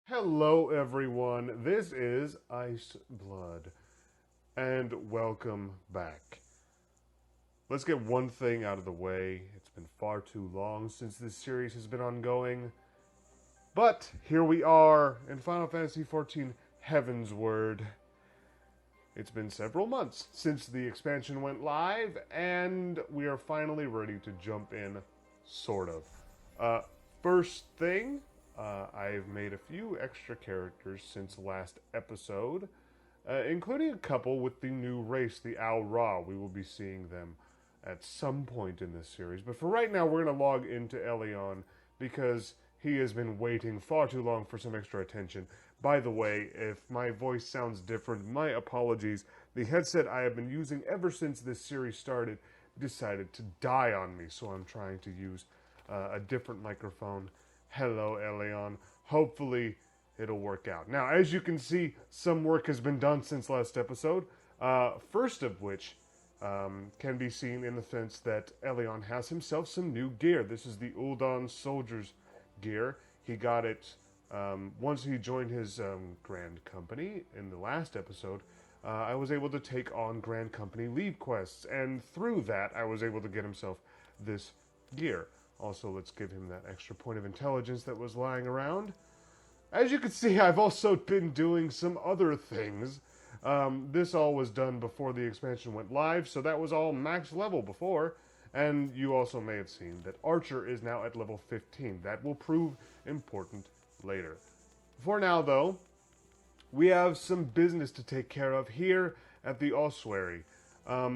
Hello, everyone. This is Ice Blood, and welcome back. Let's get one thing out of the way. It's been far too long since this series has been ongoing, but here we are in Final Fantasy XIV Heavensward. It's been several months since the expansion went live, and we are finally ready to jump in, sort of. First thing, I've made a few extra characters since last episode, including a couple with the new race, the Al Ra. We will be seeing them at some point in this series, but for right now, we're going to log into Elion because he has been waiting far too long for some extra attention. By the way, if my voice sounds different, my apologies. The headset I have been using ever since this series started decided to die on me, so I'm trying to use a different microphone. Hello, Elion. Hopefully, it'll work out. Now, as you can see, some work has been done since last episode. First of which can be seen in the sense that Elion has himself some new gear. This is the Uldan Soldier's gear. He got it once he joined his Grand Company in the last episode. I was able to take on Grand Company leave quests, and through that, I was able to get himself this gear. Also, let's give him that extra point of intelligence that was lying around. As you can see, I've also been doing some other things. This all was done before the expansion went live, so that was all max level before. And you also may have seen that Archer is now at level 15. That will prove important later. For now, though, we have some business to take care of here at the ossuary.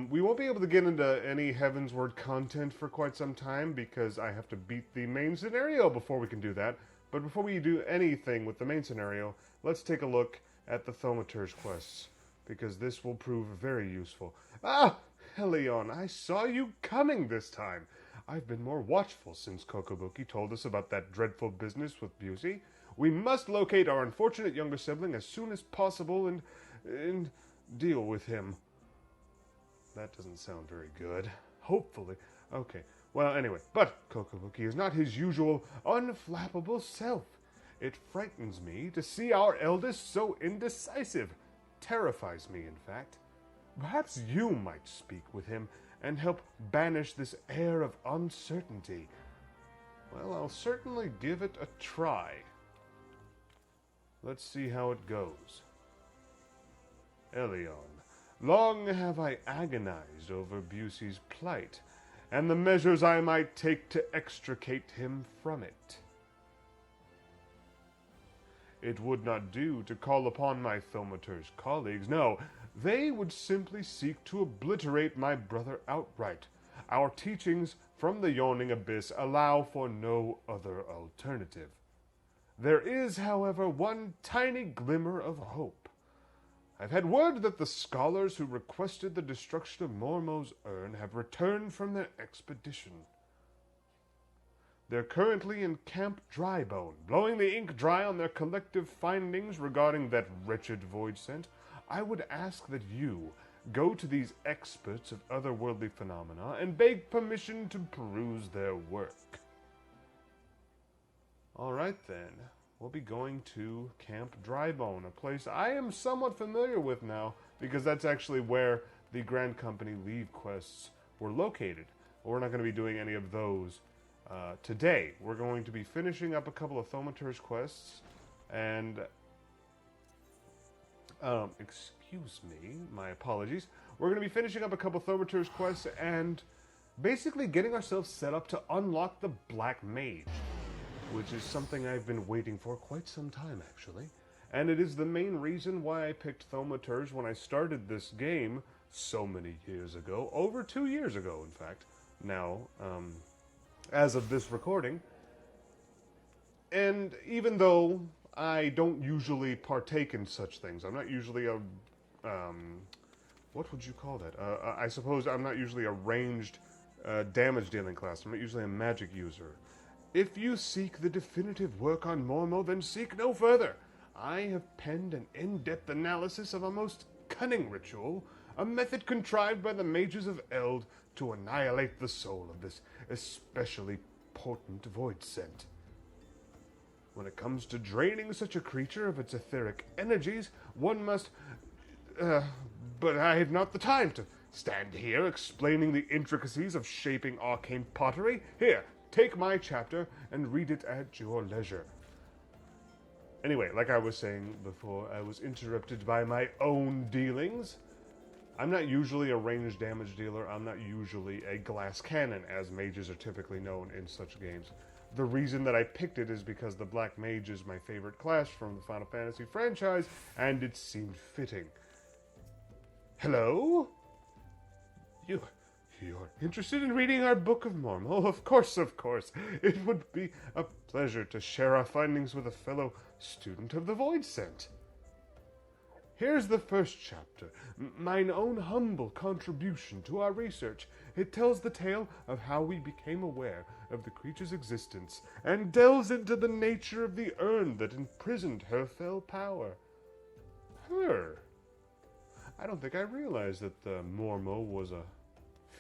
We won't be able to get into any Heavensward content for quite some time because I have to beat the main scenario before we can do that. But before we do anything with the main scenario, let's take a look at the Thaumaturgy quests, because this will prove very useful. Ah! Helion, I saw you coming this time. I've been more watchful since Kokobuki told us about that dreadful business with Busey. We must locate our unfortunate younger sibling as soon as possible and deal with him. That doesn't sound very good. Hopefully. Okay. Well, anyway. But Kokobuki is not his usual unflappable self. It frightens me to see our eldest so indecisive. Terrifies me, in fact. Perhaps you might speak with him and help banish this air of uncertainty. Well, I'll certainly give it a try. Let's see how it goes. Elion. Long have I agonized over Busey's plight, and the measures I might take to extricate him from it. It would not do to call upon my Thaumaturgy colleagues. No, they would simply seek to obliterate my brother outright. Our teachings from the yawning abyss allow for no other alternative. There is, however, one tiny glimmer of hope. I've had word that the scholars who requested the destruction of Mormo's urn have returned from their expedition. They're currently in Camp Drybone, blowing the ink dry on their collective findings regarding that wretched void scent. I would ask that you go to these experts of otherworldly phenomena and beg permission to peruse their work. All right, then. We'll be going to Camp Drybone, a place I am somewhat familiar with now, because that's actually where the Grand Company leave quests were located. We're not going to be doing any of those today. We're going to be finishing up a couple of Thaumaturgy quests, and excuse me, my apologies. We're going to be finishing up a couple of Thaumaturgy quests and basically getting ourselves set up to unlock the Black Mage, which is something I've been waiting for quite some time, actually. And it is the main reason why I picked Thaumaturgy when I started this game so many years ago. Over 2 years ago, in fact. Now, as of this recording. And even though I don't usually partake in such things, I'm not usually a... what would you call that? I suppose I'm not usually a ranged damage-dealing class. I'm not usually a magic user. If you seek the definitive work on Mormo, then seek no further. I have penned an in-depth analysis of a most cunning ritual, a method contrived by the mages of Eld to annihilate the soul of this especially potent void scent. When it comes to draining such a creature of its etheric energies, one must... but I have not the time to stand here explaining the intricacies of shaping arcane pottery. Here, take my chapter and read it at your leisure. Anyway, like I was saying before, I was interrupted by my own dealings. I'm not usually a ranged damage dealer. I'm not usually a glass cannon, as mages are typically known in such games. The reason that I picked it is because the Black Mage is my favorite class from the Final Fantasy franchise, and it seemed fitting. Hello? You're interested in reading our Book of Mormo? Of course, of course. It would be a pleasure to share our findings with a fellow student of the Void Scent. Here's the first chapter, mine own humble contribution to our research. It tells the tale of how we became aware of the creature's existence, and delves into the nature of the urn that imprisoned her fell power. Her? I don't think I realized that the Mormo was a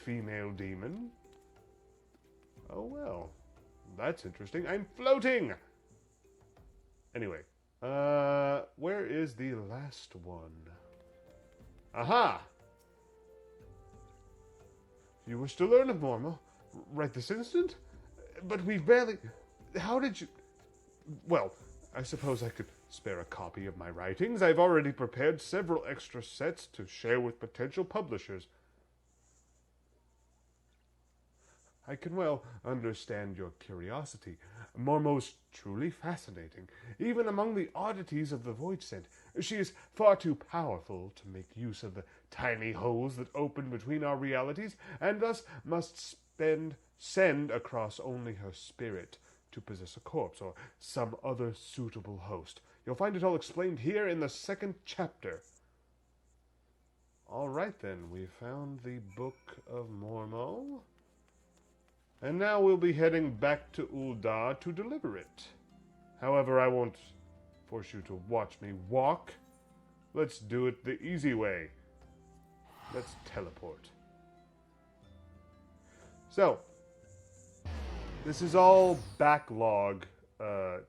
female demon. Oh well, that's interesting. I'm floating! Anyway, where is the last one? Aha! You wish to learn of Mormo? Right this instant? But we barely... How did you... Well, I suppose I could spare a copy of my writings. I've already prepared several extra sets to share with potential publishers. I can well understand your curiosity. Mormo's truly fascinating. Even among the oddities of the Void Scent, she is far too powerful to make use of the tiny holes that open between our realities, and thus must send across only her spirit to possess a corpse or some other suitable host. You'll find it all explained here in the second chapter. All right then, we found the Book of Mormo. And now we'll be heading back to Ul'dah to deliver it. However, I won't force you to watch me walk. Let's do it the easy way. Let's teleport. So, this is all backlog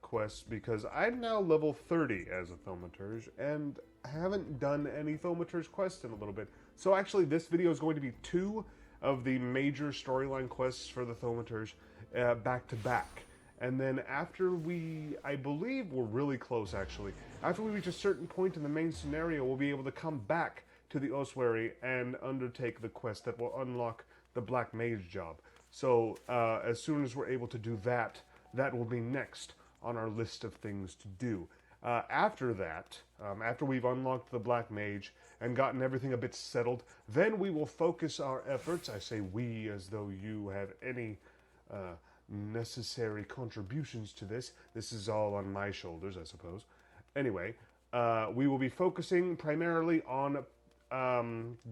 quests because I'm now level 30 as a Thaumaturge and haven't done any Thaumaturge quests in a little bit. So actually this video is going to be 2 of the major storyline quests for the Thaumaturge back to back. And then after I believe we're really close actually, after we reach a certain point in the main scenario, we'll be able to come back to the ossuary and undertake the quest that will unlock the Black Mage job. So as soon as we're able to do that, that will be next on our list of things to do. After that, after we've unlocked the Black Mage and gotten everything a bit settled, then we will focus our efforts. I say we as though you have any necessary contributions to this. This is all on my shoulders, I suppose. Anyway, we will be focusing primarily on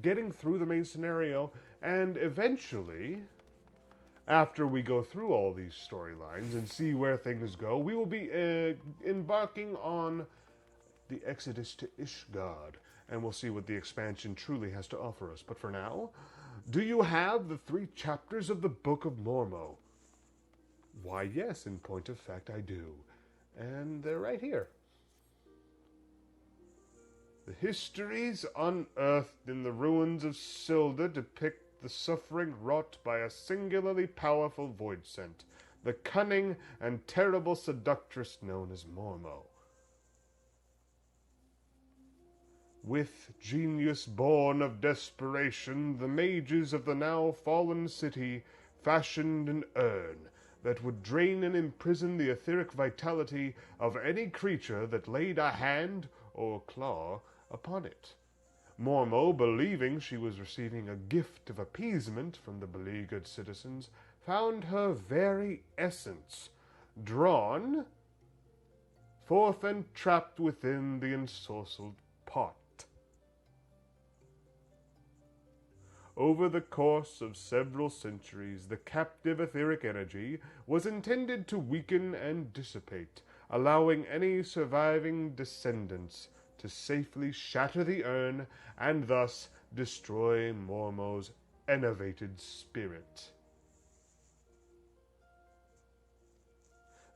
getting through the main scenario, and eventually, after we go through all these storylines and see where things go, we will be embarking on the Exodus to Ishgard, and we'll see what the expansion truly has to offer us. But for now, do you have the 3 chapters of the Book of Mormo? Why, yes, in point of fact, I do. And they're right here. The histories unearthed in the ruins of Silda depict the suffering wrought by a singularly powerful void scent, the cunning and terrible seductress known as Mormo. With genius born of desperation, the mages of the now fallen city fashioned an urn that would drain and imprison the etheric vitality of any creature that laid a hand or claw upon it. Mormo, believing she was receiving a gift of appeasement from the beleaguered citizens, found her very essence drawn forth and trapped within the ensorcelled pot. Over the course of several centuries, the captive etheric energy was intended to weaken and dissipate, allowing any surviving descendants to safely shatter the urn and thus destroy Mormo's enervated spirit.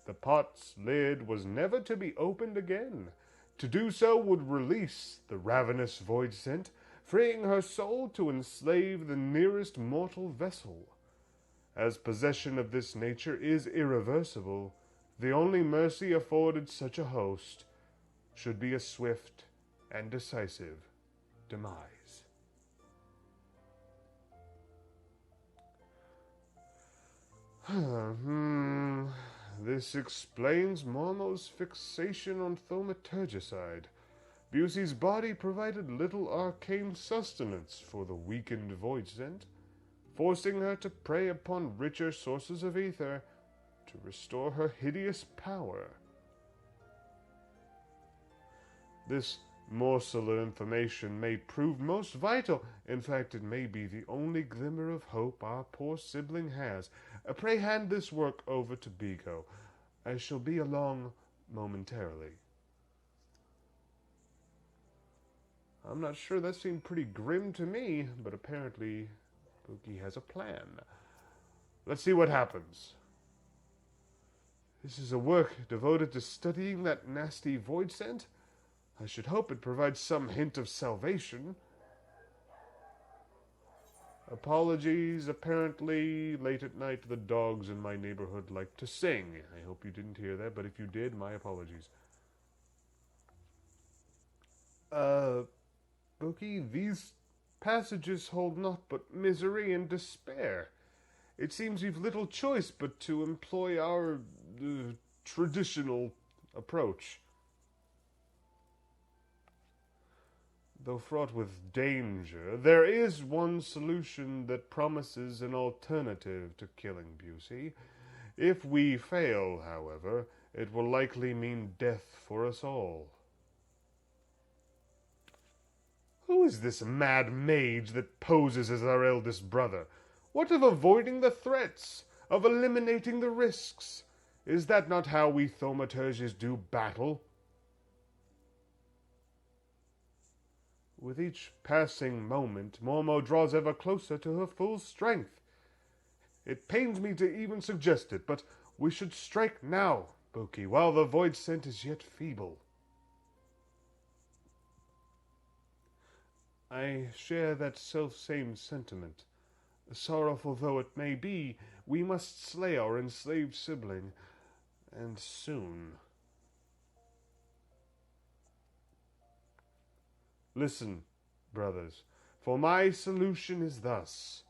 The pot's lid was never to be opened again. To do so would release the ravenous void scent, freeing her soul to enslave the nearest mortal vessel. As possession of this nature is irreversible, the only mercy afforded such a host should be a swift and decisive demise. This explains Mormo's fixation on thaumaturgicide. Busey's body provided little arcane sustenance for the weakened void scent, forcing her to prey upon richer sources of ether to restore her hideous power. This morsel of information may prove most vital. In fact, it may be the only glimmer of hope our poor sibling has. Pray hand this work over to Bigo. I shall be along momentarily. I'm not sure, that seemed pretty grim to me, but apparently Pookie has a plan. Let's see what happens. This is a work devoted to studying that nasty void scent. I should hope it provides some hint of salvation. Apologies, apparently late at night the dogs in my neighborhood like to sing. I hope you didn't hear that, but if you did, my apologies. Bookie, these passages hold naught but misery and despair. It seems you've little choice but to employ our traditional approach. Though fraught with danger, there is one solution that promises an alternative to killing Busey. If we fail, however, it will likely mean death for us all. Who is this mad mage that poses as our eldest brother? What of avoiding the threats, of eliminating the risks? Is that not how we thaumaturges do battle? With each passing moment, Mormo draws ever closer to her full strength. It pains me to even suggest it, but we should strike now, Boki, while the void scent is yet feeble. I share that self-same sentiment. Sorrowful though it may be, we must slay our enslaved sibling, and soon. Listen, brothers, for my solution is thus.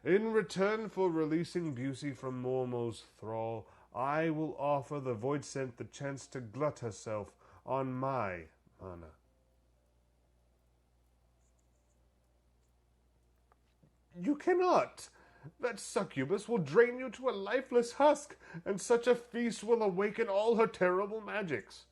In return for releasing Busey from Mormo's thrall, I will offer the void scent the chance to glut herself on my mana. You cannot! That succubus will drain you to a lifeless husk, and such a feast will awaken all her terrible magics.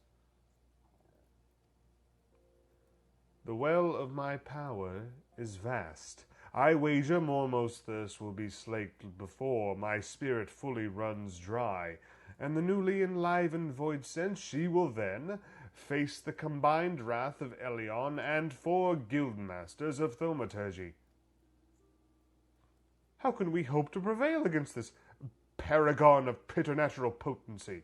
The well of my power is vast. I wager Mormo's thirst will be slaked before my spirit fully runs dry, and the newly enlivened void scent she will then face the combined wrath of Elion and 4 guildmasters of Thaumaturgy. How can we hope to prevail against this paragon of preternatural potency?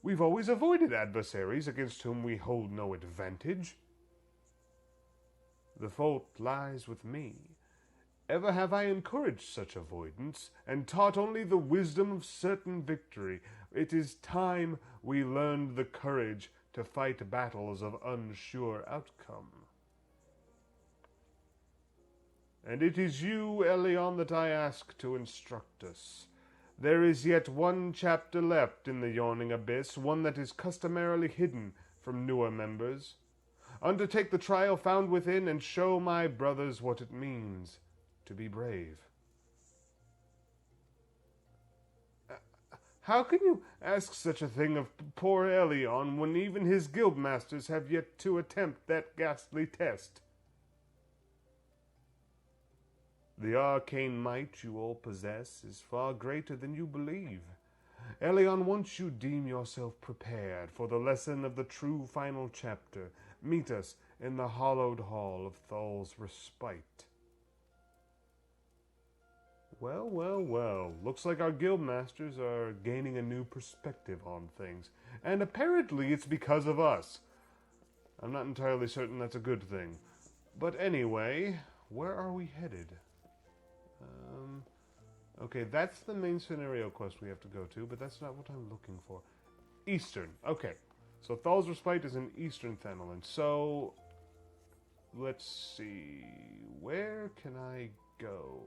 We've always avoided adversaries against whom we hold no advantage. The fault lies with me. Ever have I encouraged such avoidance, and taught only the wisdom of certain victory. It is time we learned the courage to fight battles of unsure outcome. And it is you, Elion, that I ask to instruct us. There is yet one chapter left in the yawning abyss, one that is customarily hidden from newer members. Undertake the trial found within, and show my brothers what it means to be brave. How can you ask such a thing of poor Elion when even his guildmasters have yet to attempt that ghastly test? The arcane might you all possess is far greater than you believe. Elion, once you deem yourself prepared for the lesson of the true final chapter, meet us in the hallowed hall of Thal's respite. Well, well, well. Looks like our guild masters are gaining a new perspective on things. And apparently it's because of us. I'm not entirely certain that's a good thing. But anyway, where are we headed? Okay, that's the main scenario quest we have to go to, but that's not what I'm looking for. Eastern. Okay. So Thal's Respite is in Eastern Thanalan. So, let's see. Where can I go?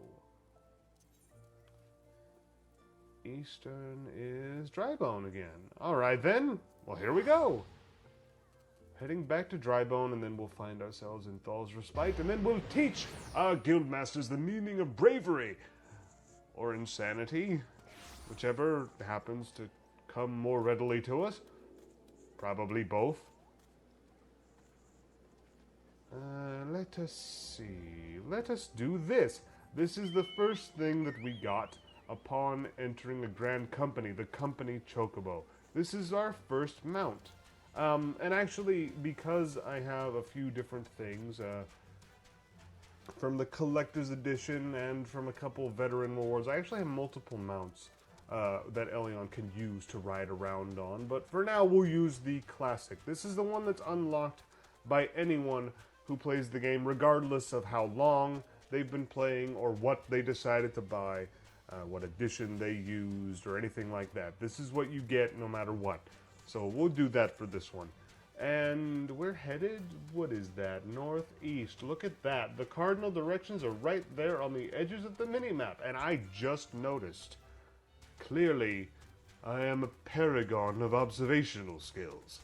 Eastern is Drybone again. Alright then. Well, here we go. Heading back to Drybone, and then we'll find ourselves in Thal's Respite, and then we'll teach our guildmasters the meaning of bravery. Or insanity. Whichever happens to come more readily to us. Probably both. Let us see. Let us do this. This is the first thing that we got upon entering the Grand Company, the Company Chocobo. This is our first mount. And actually, because I have a few different things, from the Collector's Edition and from a couple Veteran Rewards, I actually have multiple mounts that Elion can use to ride around on. But for now, we'll use the Classic. This is the one that's unlocked by anyone who plays the game, regardless of how long they've been playing or what they decided to buy, what edition they used, or anything like that. This is what you get no matter what. So we'll do that for this one. And we're headed, what is that? Northeast. Look at that. The cardinal directions are right there on the edges of the minimap, and I just noticed. Clearly, I am a paragon of observational skills.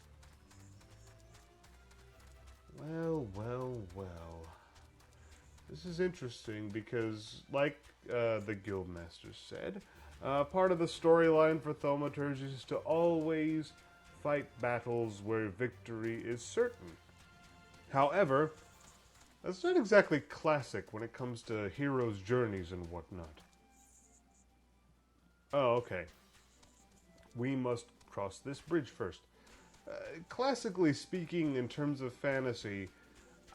Well, well, well. This is interesting because, like the Guildmaster said, part of the storyline for Thaumaturgy is to always fight battles where victory is certain. However, that's not exactly classic when it comes to heroes' journeys and whatnot. Oh, okay. We must cross this bridge first. Classically speaking, in terms of fantasy,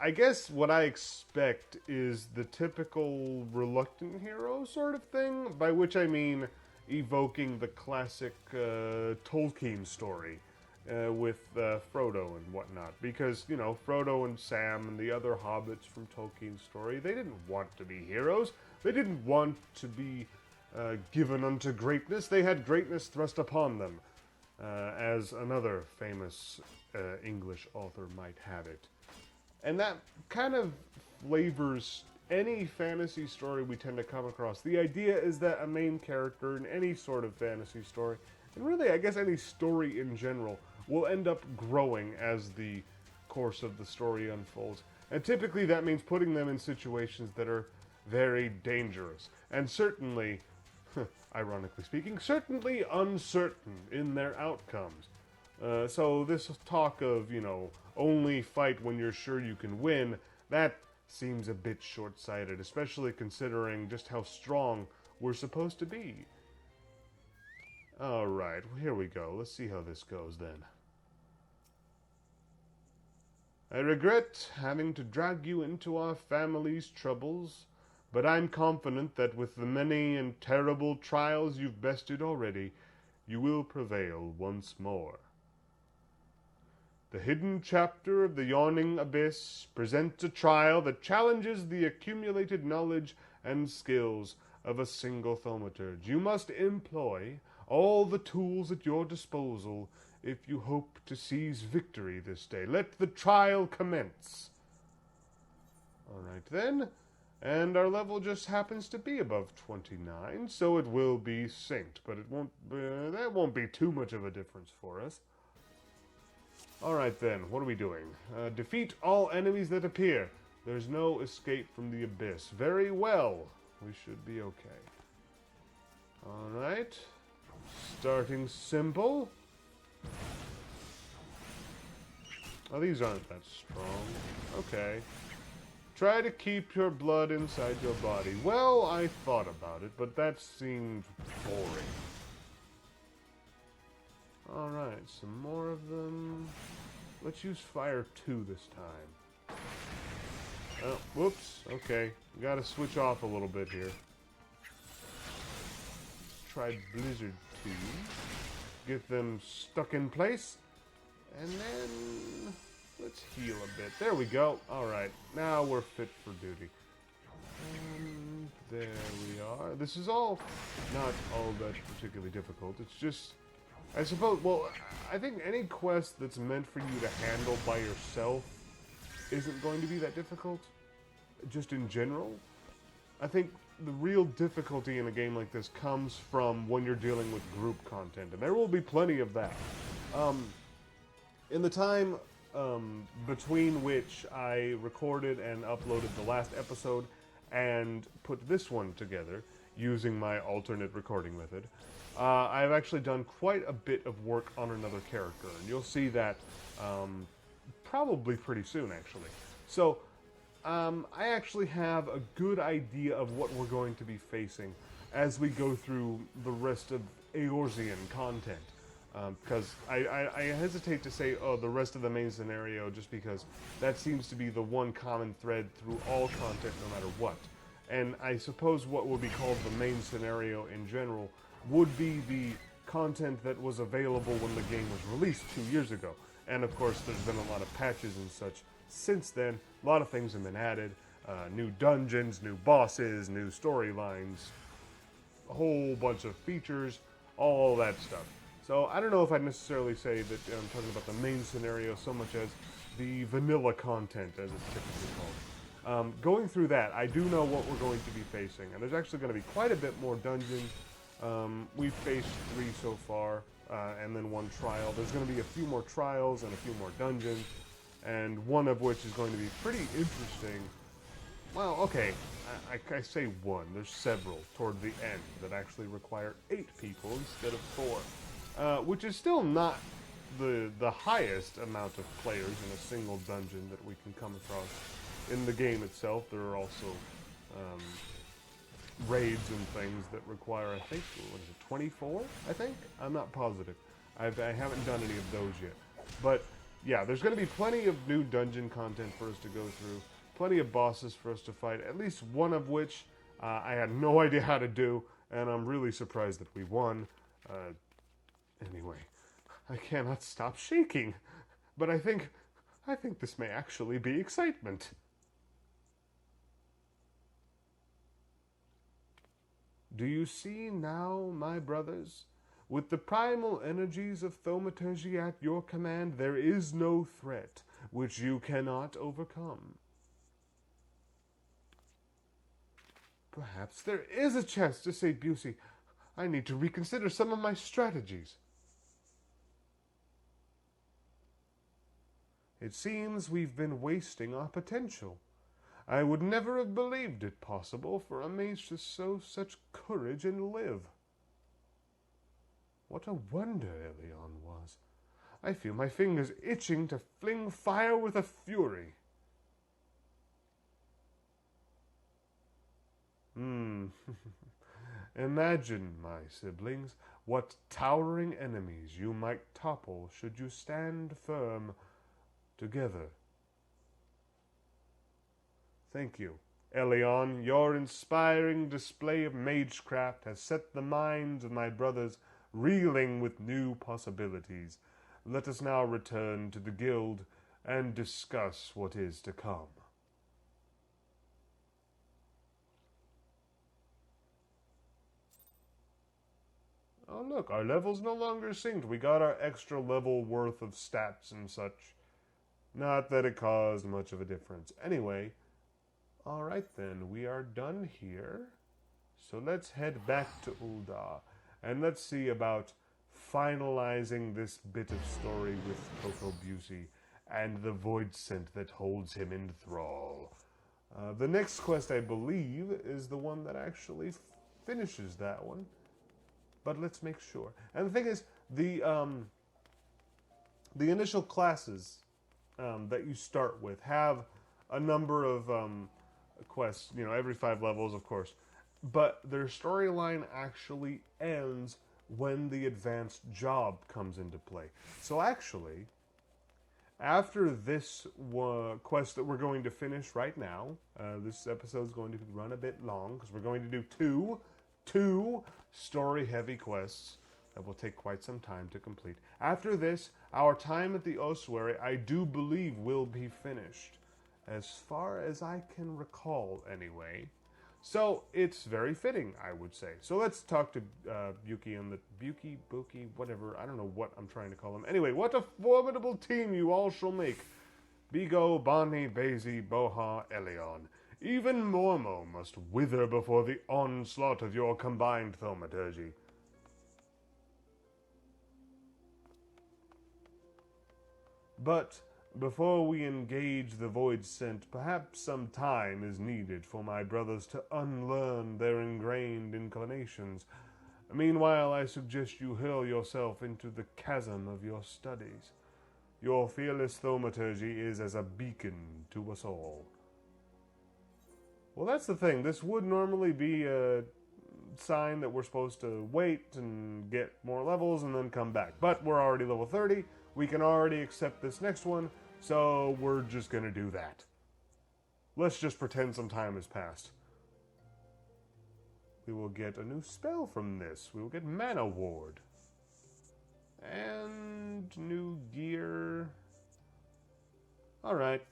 I guess what I expect is the typical reluctant hero sort of thing, by which I mean evoking the classic Tolkien story with Frodo and whatnot. Because, you know, Frodo and Sam and the other hobbits from Tolkien's story, they didn't want to be heroes. They didn't want to be given unto greatness. They had greatness thrust upon them, as another famous English author might have it. And that kind of flavors any fantasy story we tend to come across. The idea is that a main character in any sort of fantasy story, and really I guess any story in general, will end up growing as the course of the story unfolds. And typically that means putting them in situations that are very dangerous. And certainly, ironically speaking, certainly uncertain in their outcomes. So this talk of, you know, only fight when you're sure you can win, that seems a bit short-sighted, especially considering just how strong we're supposed to be. Alright, here we go. Let's see how this goes then. I regret having to drag you into our family's troubles, but I'm confident that with the many and terrible trials you've bested already, you will prevail once more. The hidden chapter of the Yawning Abyss presents a trial that challenges the accumulated knowledge and skills of a single thaumaturge. You must employ all the tools at your disposal if you hope to seize victory this day. Let the trial commence. Alright then, and our level just happens to be above 29, so it will be synced, but it won't. That won't be too much of a difference for us. Alright then, what are we doing? Defeat all enemies that appear. There's no escape from the abyss. Very well. We should be okay. Alright. Starting simple. Oh, these aren't that strong. Okay. Try to keep your blood inside your body. Well, I thought about it, but that seemed boring. Alright, some more of them. Let's use fire 2 this time. Oh, whoops. Okay. Gotta switch off a little bit here. try Blizzard 2. Get them stuck in place. And then let's heal a bit. There we go. Alright, now we're fit for duty. There we are. This is all not all that particularly difficult. It's just, I suppose, well, I think any quest that's meant for you to handle by yourself isn't going to be that difficult. Just in general. I think the real difficulty in a game like this comes from when you're dealing with group content, and there will be plenty of that. In the time between which I recorded and uploaded the last episode and put this one together using my alternate recording method, I've actually done quite a bit of work on another character, and you'll see that probably pretty soon, actually. So, I actually have a good idea of what we're going to be facing as we go through the rest of Eorzean content. Because I hesitate to say, oh, the rest of the main scenario, just because that seems to be the one common thread through all content, no matter what. And I suppose what would be called the main scenario in general would be the content that was available when the game was released 2 years ago. And of course, there's been a lot of patches and such since then. A lot of things have been added. New dungeons, new bosses, new storylines, a whole bunch of features, all that stuff. So I don't know if I'd necessarily say that I'm talking about the main scenario so much as the vanilla content, as it's typically called. Going through that, I do know what we're going to be facing, and there's actually going to be quite a bit more dungeons. We've faced 3 so far, and then 1 trial. There's going to be a few more trials and a few more dungeons, and one of which is going to be pretty interesting. Well, okay, I say 1. There's several toward the end that actually require 8 people instead of 4. Which is still not the highest amount of players in a single dungeon that we can come across. In the game itself, there are also raids and things that require, I think, what is it, 24, I think? I'm not positive. I haven't done any of those yet. But, yeah, there's going to be plenty of new dungeon content for us to go through, plenty of bosses for us to fight, at least one of which I had no idea how to do, and I'm really surprised that we won. Anyway, I cannot stop shaking, but I think this may actually be excitement. Do you see now, my brothers? With the primal energies of Thaumaturgy at your command, there is no threat which you cannot overcome. Perhaps there is a chance to say, Busey, I need to reconsider some of my strategies. It seems we've been wasting our potential. I would never have believed it possible for a mage to show such courage and live. What a wonder Elion was. I feel my fingers itching to fling fire with a fury. Imagine, my siblings, what towering enemies you might topple should you stand firm together. Thank you, Elion. Your inspiring display of magecraft has set the minds of my brothers reeling with new possibilities. Let us now return to the guild and discuss what is to come. Oh look, our level's no longer synced. We got our extra level worth of stats and such. Not that it caused much of a difference. Anyway, alright then, we are done here. So let's head back to Ul'dah, and let's see about finalizing this bit of story with Coco Busey and the void scent that holds him in thrall. The next quest, I believe, is the one that actually finishes that one. But let's make sure. And the thing is, the initial classes that you start with have a number of quests, you know, every 5 levels, of course. But their storyline actually ends when the advanced job comes into play. So actually, after this quest that we're going to finish right now, this episode is going to run a bit long because we're going to do 2 2 story-heavy quests that will take quite some time to complete. After this, our time at the ossuary, I do believe, will be finished. As far as I can recall, anyway. So, it's very fitting, I would say. So let's talk to Buki and the... Buki, whatever. I don't know what I'm trying to call them. Anyway, what a formidable team you all shall make. Bigo, Bani, Bazi, Boha, Elion. Even Mormo must wither before the onslaught of your combined thaumaturgy. But before we engage the Void Scent, perhaps some time is needed for my brothers to unlearn their ingrained inclinations. Meanwhile, I suggest you hurl yourself into the chasm of your studies. Your fearless thaumaturgy is as a beacon to us all. Well, that's the thing. This would normally be a sign that we're supposed to wait and get more levels and then come back. But we're already level 30. We can already accept this next one, so we're just going to do that. Let's just pretend some time has passed. We will get a new spell from this. We will get Mana Ward. And new gear. Alright.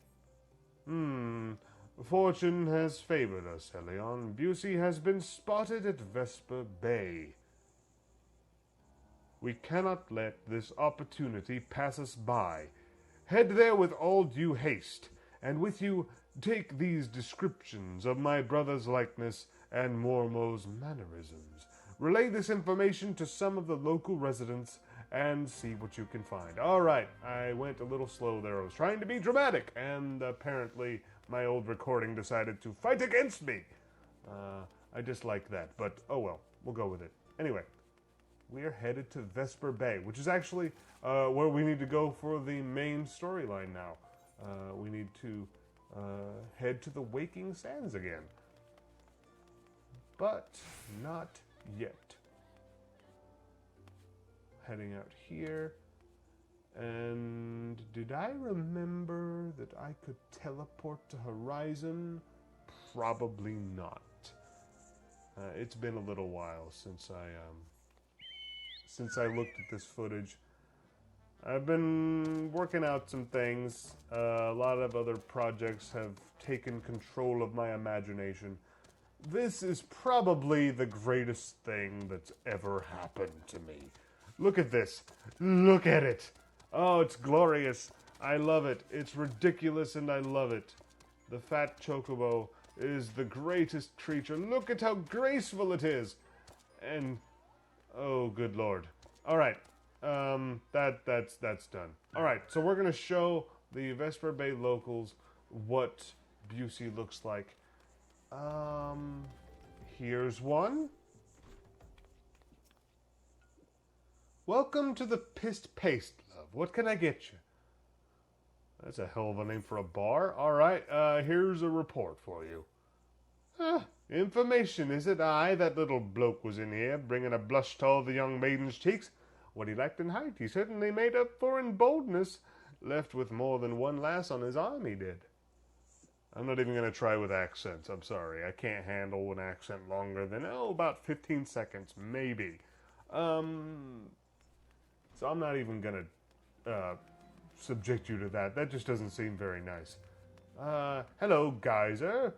Fortune has favored us, Helion. Busey has been spotted at Vesper Bay. We cannot let this opportunity pass us by. Head there with all due haste, and with you take these descriptions of my brother's likeness and Mormo's mannerisms. Relay this information to some of the local residents and see what you can find. Alright, I went a little slow there. I was trying to be dramatic, and apparently my old recording decided to fight against me. I dislike that, but oh well, we'll go with it. Anyway, we are headed to Vesper Bay, which is actually where we need to go for the main storyline now. We need to head to the Waking Sands again. But not yet. Heading out here. And did I remember that I could teleport to Horizon? Probably not. It's been a little while since I looked at this footage. I've been working out some things. A lot of other projects have taken control of my imagination. This is probably the greatest thing that's ever happened to me. Look at this. Look at it. Oh, it's glorious. I love it. It's ridiculous and I love it. The fat chocobo is the greatest creature. Look at how graceful it is. And, oh, good lord. All right. That's done. All right. So we're going to show the Vesper Bay locals what Busey looks like. Here's one. Welcome to the Pissed Paste, love. What can I get you? That's a hell of a name for a bar. All right, here's a report for you. Information, is it? Aye, that little bloke was in here, bringing a blush to all the young maiden's cheeks. What he lacked in height, he certainly made up for in boldness. Left with more than one lass on his arm, he did. I'm not even going to try with accents. I'm sorry. I can't handle an accent longer than, about 15 seconds, maybe. So I'm not even going to subject you to that. That just doesn't seem very nice. Hello, Geyser.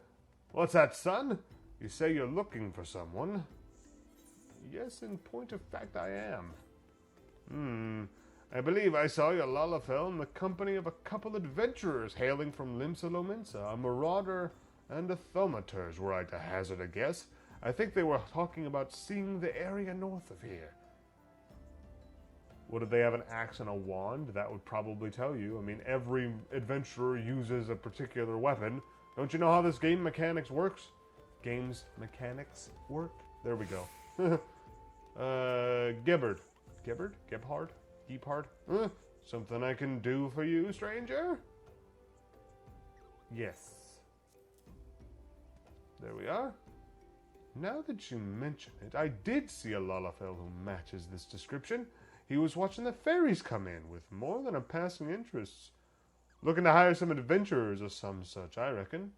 What's that, son? You say you're looking for someone. Yes, in point of fact, I am. I believe I saw your Lalafell in the company of a couple adventurers hailing from Limsa Lominsa. A marauder and a thaumaturge, were I to hazard a guess. I think they were talking about seeing the area north of here. What, did they have an axe and a wand? That would probably tell you. I mean, every adventurer uses a particular weapon. Don't you know how this game mechanics works? Games mechanics work? There we go. Gebhard. Gebhard? Something I can do for you, stranger? Yes. There we are. Now that you mention it, I did see a Lalafell who matches this description. He was watching the fairies come in with more than a passing interest. Looking to hire some adventurers or some such, I reckon.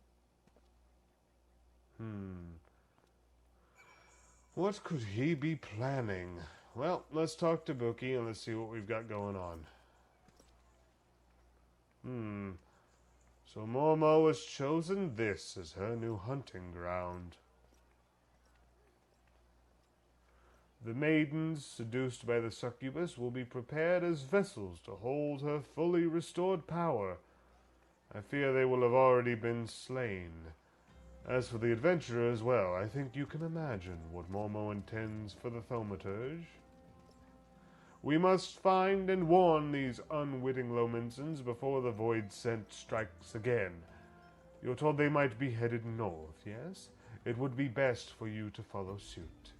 What could he be planning? Well, let's talk to Bookie and let's see what we've got going on. So Mormo has chosen this as her new hunting ground. The maidens, seduced by the succubus, will be prepared as vessels to hold her fully restored power. I fear they will have already been slain. As for the adventurers, well, I think you can imagine what Mormo intends for the Thaumaturgy. We must find and warn these unwitting Lominsons before the Void Scent strikes again. You're told they might be headed north, yes? It would be best for you to follow suit.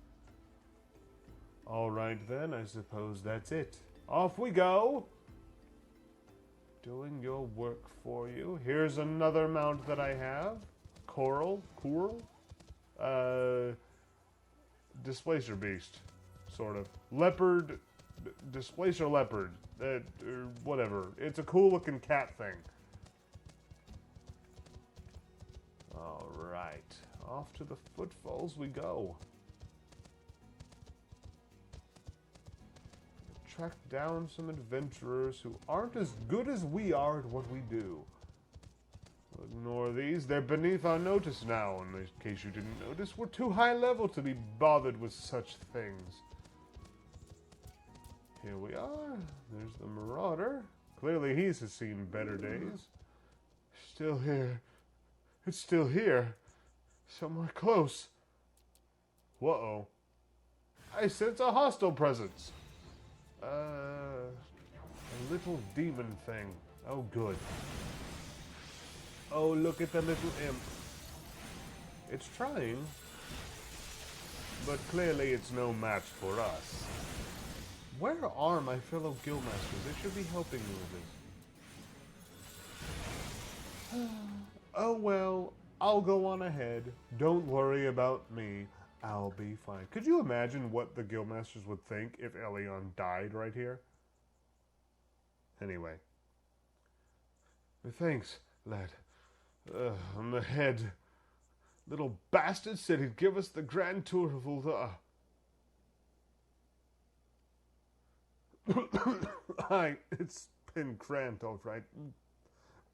All right then, I suppose that's it. Off we go! Doing your work for you. Here's another mount that I have. Coral? Displacer beast, sort of. Leopard, displacer leopard, whatever. It's a cool looking cat thing. Alright, off to the footfalls we go. Track down some adventurers who aren't as good as we are at what we do. Ignore these. They're beneath our notice now, in case you didn't notice. We're too high level to be bothered with such things. Here we are. There's the Marauder. Clearly he's seen better days. Still here. It's still here. Somewhere close. Whoa. I sense a hostile presence. A little demon thing. Oh, good. Oh, look at the little imp. It's trying, but clearly it's no match for us. Where are my fellow guildmasters? They should be helping me with this. Oh well, I'll go on ahead. Don't worry about me. I'll be fine. Could you imagine what the guildmasters would think if Elion died right here? Anyway. Thanks, lad. On the head. Little bastard said he'd give us the grand tour of Ul'dah. It's been grand, all right.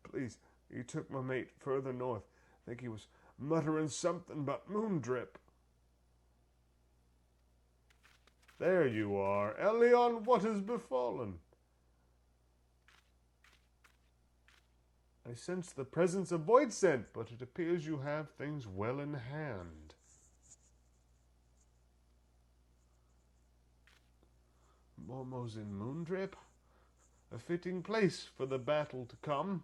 Please, he took my mate further north. I think he was muttering something about moondrip. There you are. Elion, what has befallen? I sense the presence of Void Scent, but it appears you have things well in hand. Mormo's in Moondrip? A fitting place for the battle to come.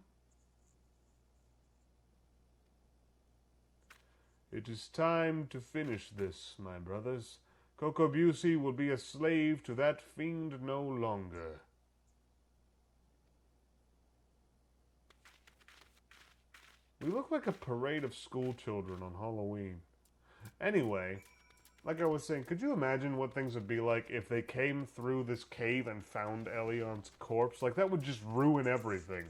It is time to finish this, my brothers. Kokobusi will be a slave to that fiend no longer. We look like a parade of school children on Halloween. Anyway, like I was saying, could you imagine what things would be like if they came through this cave and found Elion's corpse? Like, that would just ruin everything.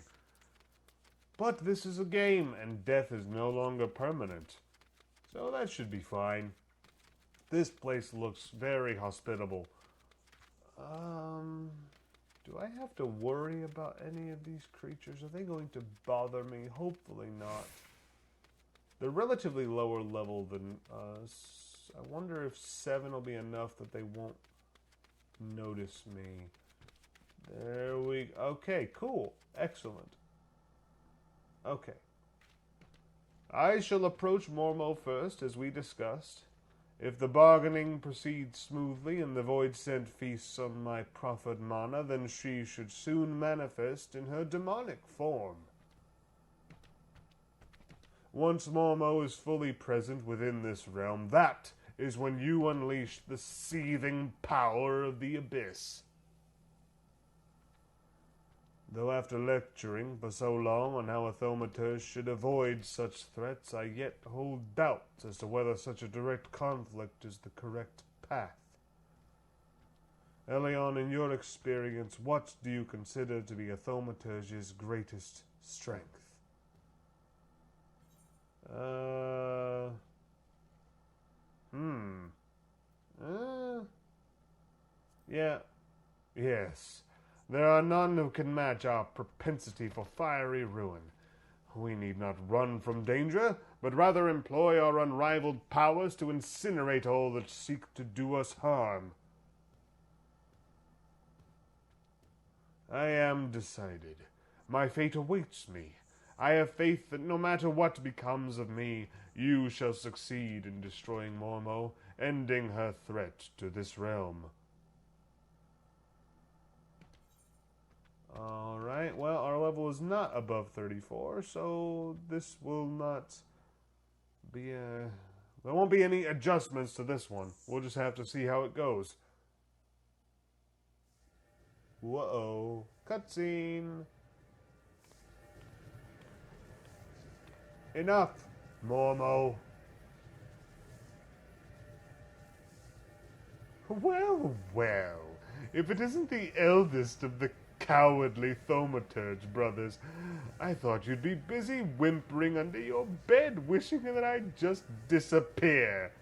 But this is a game, and death is no longer permanent. So that should be fine. This place looks very hospitable. Do I have to worry about any of these creatures? Are they going to bother me? Hopefully not. They're relatively lower level than us. I wonder if 7 will be enough that they won't notice me. There we... Okay, cool. Excellent. Okay. I shall approach Mormo first, as we discussed. If the bargaining proceeds smoothly and the Void Scent feasts on my proffered mana, then she should soon manifest in her demonic form. Once Mormo is fully present within this realm, that is when you unleash the seething power of the Abyss. Though after lecturing for so long on how a thaumaturge should avoid such threats, I yet hold doubts as to whether such a direct conflict is the correct path. Elion, in your experience, what do you consider to be a thaumaturge's greatest strength? Yeah. Yes. There are none who can match our propensity for fiery ruin. We need not run from danger, but rather employ our unrivaled powers to incinerate all that seek to do us harm. I am decided. My fate awaits me. I have faith that no matter what becomes of me, you shall succeed in destroying Mormo, ending her threat to this realm. Alright, well, our level is not above 34, so this will not be a... There won't be any adjustments to this one. We'll just have to see how it goes. Whoa, cutscene. Enough, Mormo. Well, well, if it isn't the eldest of the cowardly Thaumaturgy brothers, I thought you'd be busy whimpering under your bed, wishing that I'd just disappear.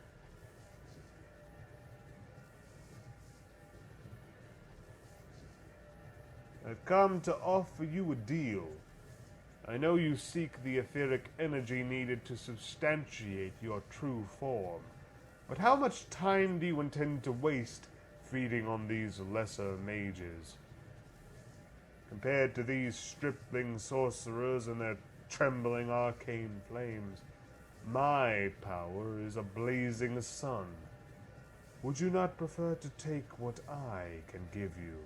I've come to offer you a deal. I know you seek the etheric energy needed to substantiate your true form, but how much time do you intend to waste feeding on these lesser mages? Compared to these stripling sorcerers and their trembling arcane flames, my power is a blazing sun. Would you not prefer to take what I can give you?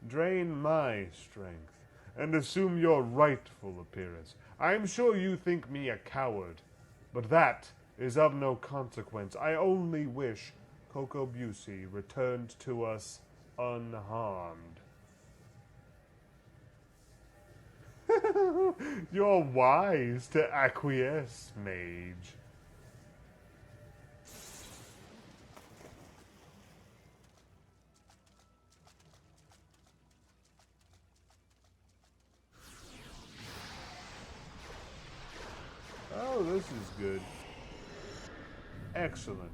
Drain my strength, and assume your rightful appearance. I am sure you think me a coward, but that is of no consequence. I only wish Coco Busey returned to us unharmed. You're wise to acquiesce, mage. Oh, this is good. Excellent.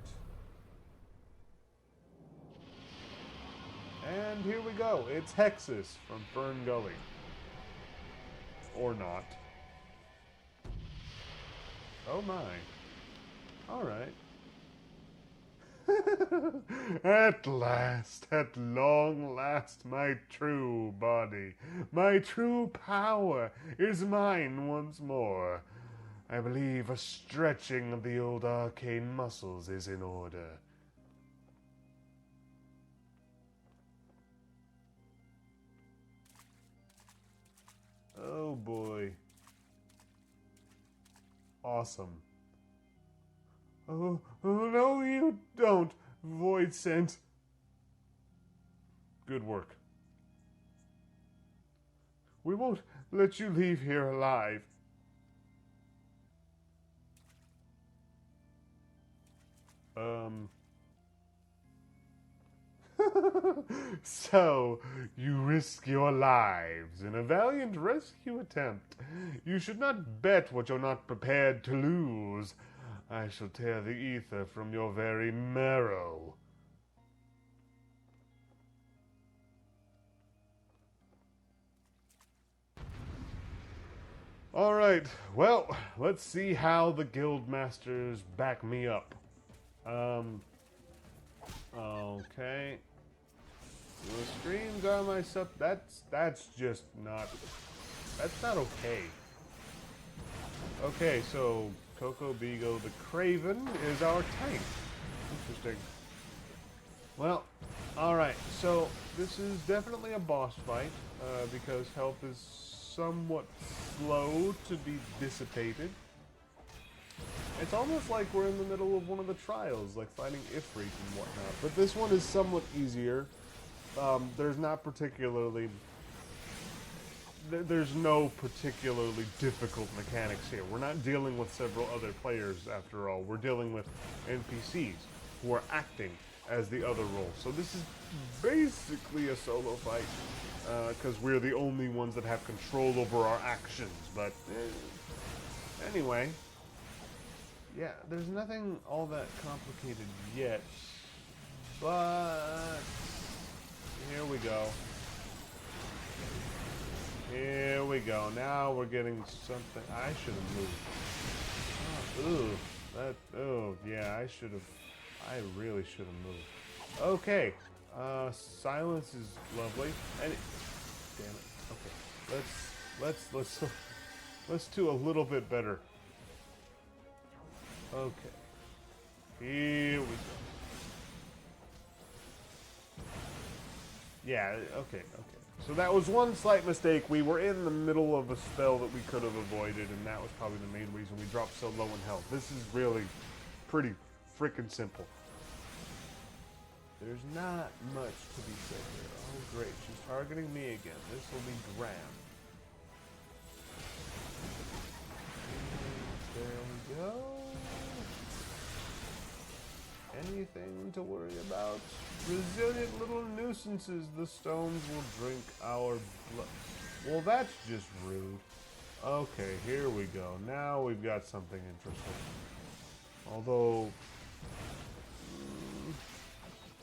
And here we go. It's Hexus from Fern Gully. Or not. Oh my. Alright. At long last, my true body, my true power is mine once more. I believe a stretching of the old arcane muscles is in order. Oh boy. Awesome. Oh no you don't, Void Scent. Good work. We won't let you leave here alive. So, you risk your lives in a valiant rescue attempt. You should not bet what you're not prepared to lose. I shall tear the ether from your very marrow. Alright, well, let's see how the guild masters back me up. Okay. Your streams are my sub. That's just not. That's not okay. Okay, so Coco Beagle the Craven is our tank. Interesting. Well, alright, so this is definitely a boss fight, because health is somewhat slow to be dissipated. It's almost like we're in the middle of one of the trials, like fighting Ifrit and whatnot. But this one is somewhat easier. There's not particularly... There's no particularly difficult mechanics here. We're not dealing with several other players, after all. We're dealing with NPCs who are acting as the other role. So this is basically a solo fight, because we're the only ones that have control over our actions. But Anyway, yeah, there's nothing all that complicated yet, but here we go. Here we go. Now we're getting something. I should have moved. Oh, yeah, I should have. I really should have moved. Okay. Silence is lovely. And damn it. Okay. Let's do a little bit better. Okay. Here we go. Yeah, okay. So that was one slight mistake. We were in the middle of a spell that we could have avoided, and that was probably the main reason we dropped so low in health. This is really pretty freaking simple. There's not much to be said here. Oh, great. She's targeting me again. This will be grand. There we go. Anything to worry about? Resilient little nuisances. The stones will drink our blood. Well, that's just rude. Okay, here we go. Now we've got something interesting. Although,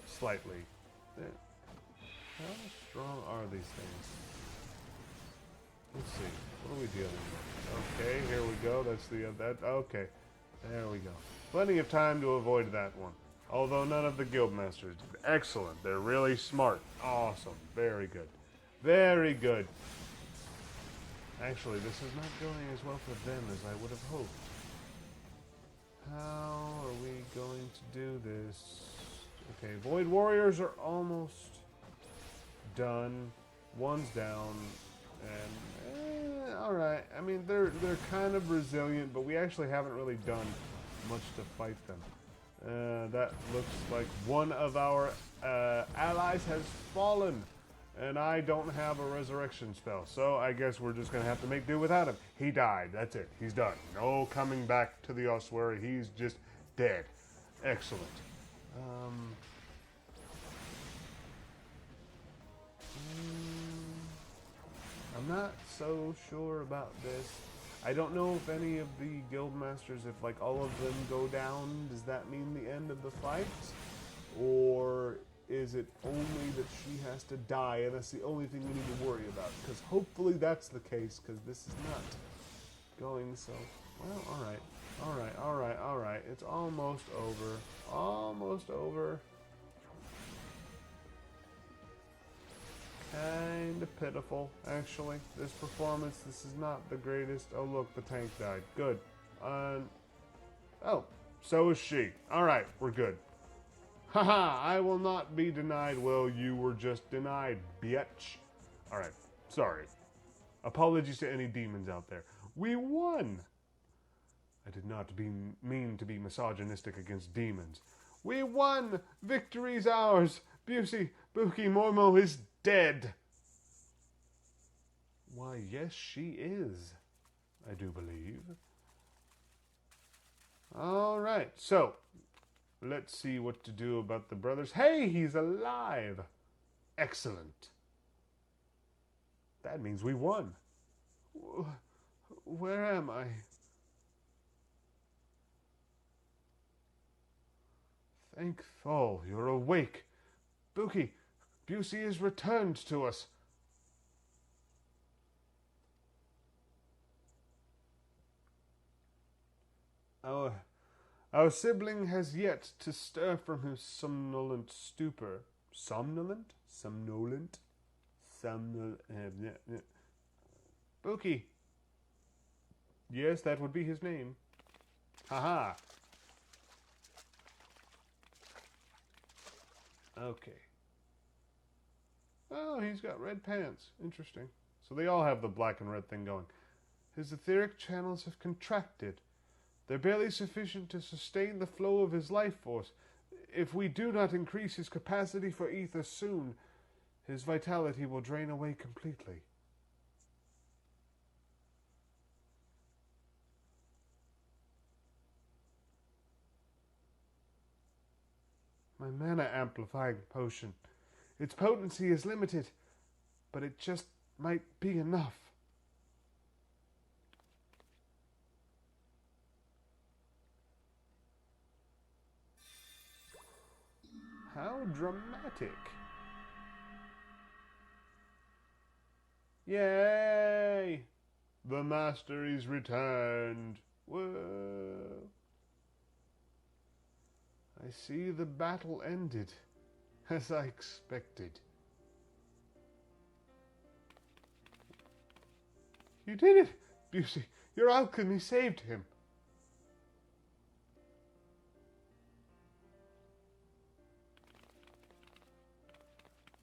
slightly. How strong are these things? Let's see. What are we dealing with? Okay, here we go. That's the that. Okay, there we go. Plenty of time to avoid that one. Although none of the guildmasters did. Excellent. They're really smart. Awesome. Very good. Very good. Actually, this is not going as well for them as I would have hoped. How are we going to do this? Okay, Void Warriors are almost done. One's down. And, alright. I mean, they're kind of resilient, but we actually haven't really done much to fight them. That looks like one of our allies has fallen, and I don't have a resurrection spell, so I guess we're just going to have to make do without him. He died. That's it. He's done. No coming back to the ossuary. He's just dead. Excellent. I'm not so sure about this. I don't know if any of the guildmasters, if like all of them go down, does that mean the end of the fight? Or is it only that she has to die and that's the only thing we need to worry about? Because hopefully that's the case, because this is not going so... Well, alright. It's almost over. Almost over. Kind of pitiful, actually. This performance, this is not the greatest. Oh, look, the tank died. Good. Oh, so is she. Alright, we're good. Haha, I will not be denied. Well, you were just denied, bitch. Alright, sorry. Apologies to any demons out there. We won! I did not mean to be misogynistic against demons. We won! Victory's ours! Busey, Buki, Mormo is dead. Why, yes, she is, I do believe. All right, so let's see what to do about the brothers. Hey, he's alive. Excellent. That means we won. Where am I? Thank Thal, you're awake. Buki, Busey is returned to us. Our sibling has yet to stir from his somnolent stupor. Somnolent? Somnolent? Buki. Yes, that would be his name. Haha. Okay. Oh, he's got red pants. Interesting. So they all have the black and red thing going. His etheric channels have contracted. They're barely sufficient to sustain the flow of his life force. If we do not increase his capacity for ether soon, his vitality will drain away completely. My mana amplifying potion. Its potency is limited, but it just might be enough. dramatic. Yay! The master is returned. Whoa. I see the battle ended, as I expected. You did it, Busey. Your alchemy saved him.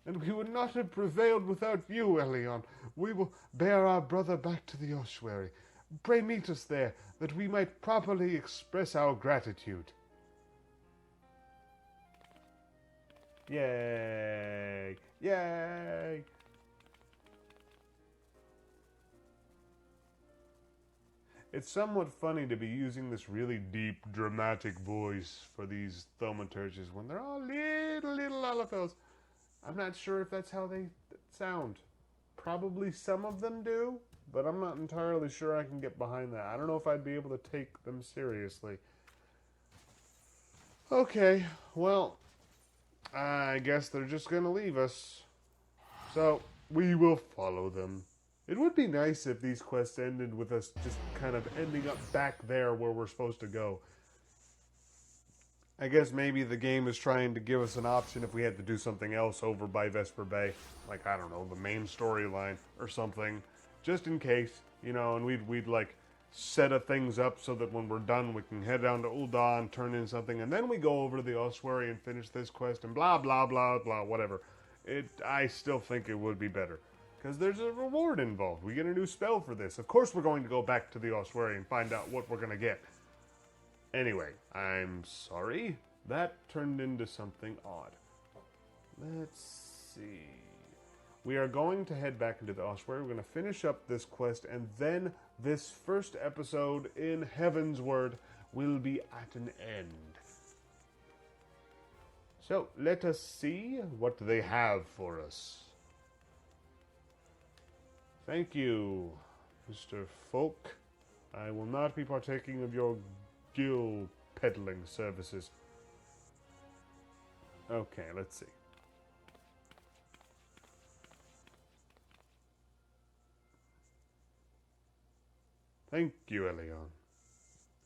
And we would not have prevailed without you, Elion. We will bear our brother back to the ossuary. Pray meet us there, that we might properly express our gratitude. Yay! Yay! It's somewhat funny to be using this really deep, dramatic voice for these thaumaturges when they're all little Lalafels. I'm not sure if that's how they sound. Probably some of them do, but I'm not entirely sure I can get behind that. I don't know if I'd be able to take them seriously. Okay, well, I guess they're just going to leave us. So, we will follow them. It would be nice if these quests ended with us just kind of ending up back there where we're supposed to go. I guess maybe the game is trying to give us an option if we had to do something else over by Vesper Bay. Like, I don't know, the main storyline or something. Just in case, you know, and we'd like set things up so that when we're done we can head down to Ul'dah, turn in something, and then we go over to the ossuary and finish this quest and blah, blah, blah, blah, whatever. I still think it would be better. Because there's a reward involved. We get a new spell for this. Of course we're going to go back to the ossuary and find out what we're going to get. Anyway, I'm sorry. That turned into something odd. Let's see. We are going to head back into the ossuary. We're going to finish up this quest, and then this first episode in Heavensward will be at an end. So, let us see what they have for us. Thank you, Mr. Folk. I will not be partaking of your gill peddling services. Okay, let's see. Thank you, Elion.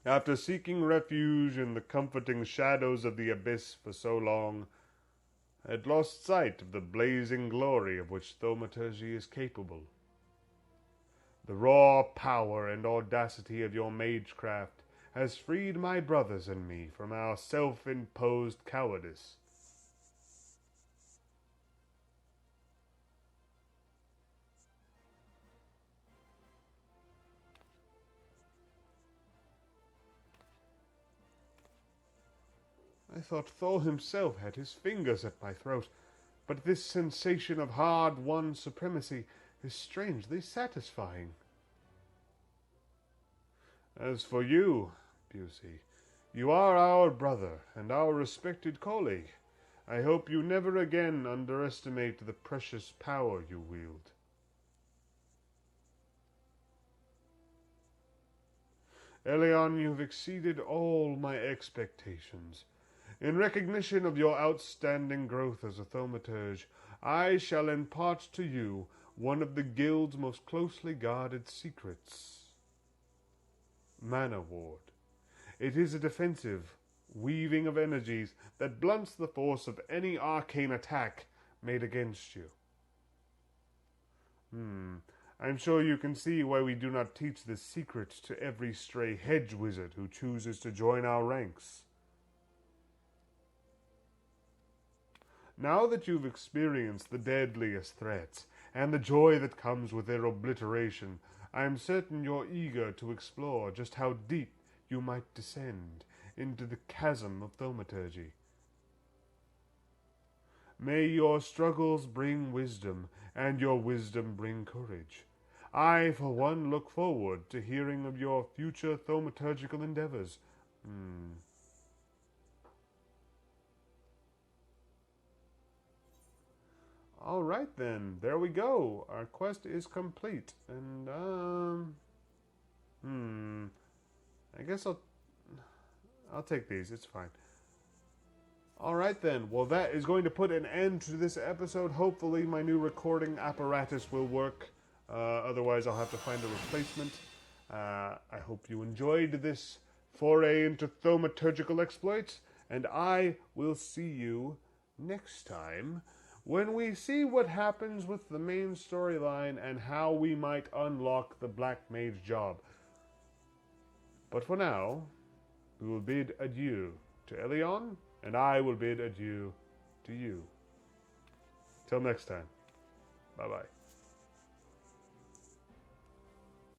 After seeking refuge in the comforting shadows of the abyss for so long, I had lost sight of the blazing glory of which thaumaturgy is capable. The raw power and audacity of your magecraft has freed my brothers and me from our self-imposed cowardice. I thought Thor himself had his fingers at my throat, but this sensation of hard-won supremacy is strangely satisfying. As for you, Busey, you are our brother and our respected colleague. I hope you never again underestimate the precious power you wield. Elion, you've exceeded all my expectations. In recognition of your outstanding growth as a thaumaturge, I shall impart to you one of the guild's most closely guarded secrets. Mana Ward. It is a defensive weaving of energies that blunts the force of any arcane attack made against you. I'm sure you can see why we do not teach this secret to every stray hedge wizard who chooses to join our ranks. Now that you've experienced the deadliest threats, and the joy that comes with their obliteration, I am certain you're eager to explore just how deep you might descend into the chasm of thaumaturgy. May your struggles bring wisdom, and your wisdom bring courage. I, for one, look forward to hearing of your future thaumaturgical endeavors. All right, then. There we go. Our quest is complete. And, I guess I'll take these. It's fine. All right then. Well, that is going to put an end to this episode. Hopefully my new recording apparatus will work. Otherwise I'll have to find a replacement. I hope you enjoyed this foray into thaumaturgical exploits, and I will see you next time when we see what happens with the main storyline and how we might unlock the Black Mage job. But for now, we will bid adieu to Elion, and I will bid adieu to you. Till next time. Bye-bye.